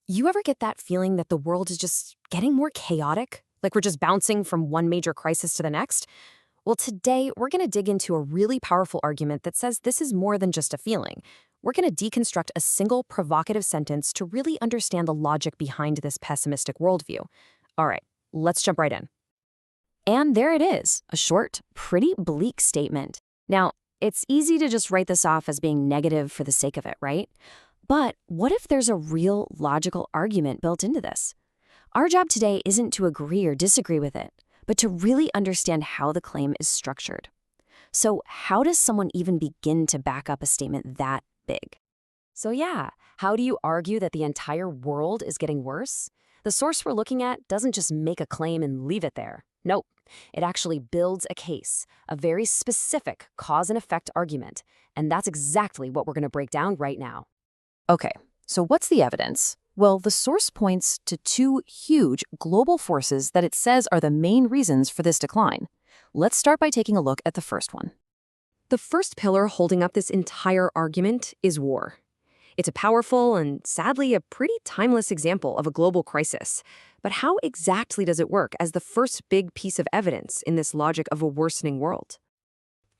You ever get that feeling that the world is just getting more chaotic? Like we're just bouncing from one major crisis to the next? Well, today we're going to dig into a really powerful argument that says this is more than just a feeling. We're going to deconstruct a single provocative sentence to really understand the logic behind this pessimistic worldview. All right, let's jump right in. And there it is, a short, pretty bleak statement. Now, it's easy to just write this off as being negative for the sake of it, right? But what if there's a real logical argument built into this? Our job today isn't to agree or disagree with it, but to really understand how the claim is structured. So, how does someone even begin to back up a statement that big? So, yeah, how do you argue that the entire world is getting worse? The source we're looking at doesn't just make a claim and leave it there. Nope. It actually builds a case, a very specific cause and effect argument, and that's exactly what we're going to break down right now. Okay, so what's the evidence? Well, the source points to two huge global forces that it says are the main reasons for this decline. Let's start by taking a look at the first one. The first pillar holding up this entire argument is war. It's a powerful and, sadly, a pretty timeless example of a global crisis. But how exactly does it work as the first big piece of evidence in this logic of a worsening world?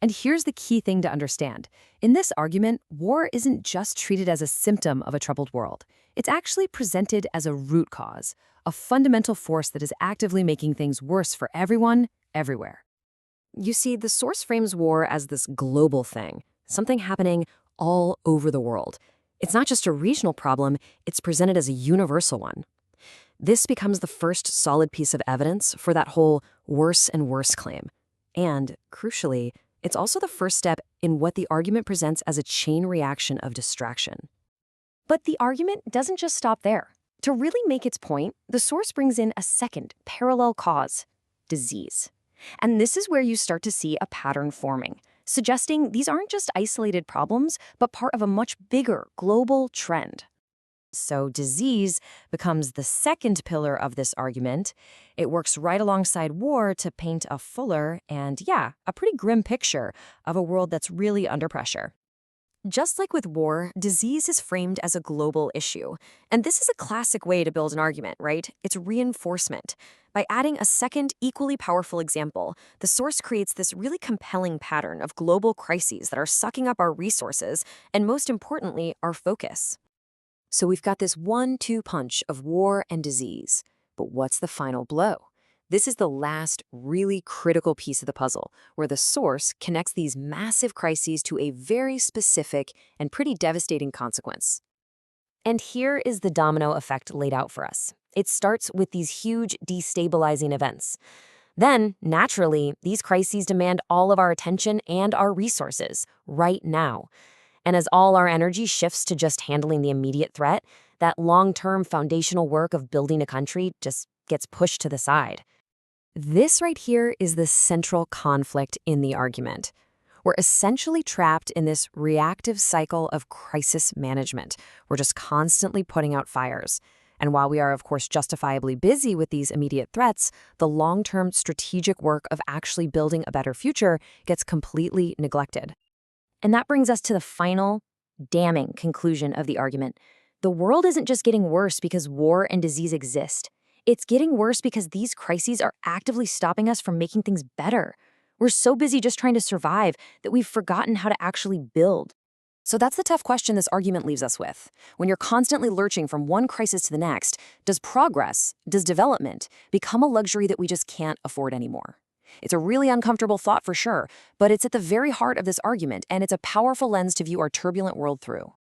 And here's the key thing to understand. In this argument, war isn't just treated as a symptom of a troubled world. It's actually presented as a root cause, a fundamental force that is actively making things worse for everyone, everywhere. You see, the source frames war as this global thing, something happening all over the world. It's not just a regional problem, it's presented as a universal one. This becomes the first solid piece of evidence for that whole worse and worse claim. And, crucially, it's also the first step in what the argument presents as a chain reaction of distraction. But the argument doesn't just stop there. To really make its point, the source brings in a second parallel cause: disease. And this is where you start to see a pattern forming, suggesting these aren't just isolated problems, but part of a much bigger global trend. So disease becomes the second pillar of this argument. It works right alongside war to paint a fuller and, yeah, a pretty grim picture of a world that's really under pressure. Just like with war, disease is framed as a global issue. And this is a classic way to build an argument, right? It's reinforcement. By adding a second, equally powerful example, the source creates this really compelling pattern of global crises that are sucking up our resources and, most importantly, our focus. So we've got this 1-2 punch of war and disease. But what's the final blow? This is the last really critical piece of the puzzle, where the source connects these massive crises to a very specific and pretty devastating consequence. And here is the domino effect laid out for us. It starts with these huge destabilizing events. Then, naturally, these crises demand all of our attention and our resources right now. And as all our energy shifts to just handling the immediate threat, that long-term foundational work of building a country just gets pushed to the side. This right here is the central conflict in the argument. We're essentially trapped in this reactive cycle of crisis management. We're just constantly putting out fires. And while we are, of course, justifiably busy with these immediate threats, the long-term strategic work of actually building a better future gets completely neglected. And that brings us to the final, damning conclusion of the argument. The world isn't just getting worse because war and disease exist. It's getting worse because these crises are actively stopping us from making things better. We're so busy just trying to survive that we've forgotten how to actually build. So that's the tough question this argument leaves us with. When you're constantly lurching from one crisis to the next, does progress, does development become a luxury that we just can't afford anymore? It's a really uncomfortable thought for sure, but it's at the very heart of this argument, and it's a powerful lens to view our turbulent world through.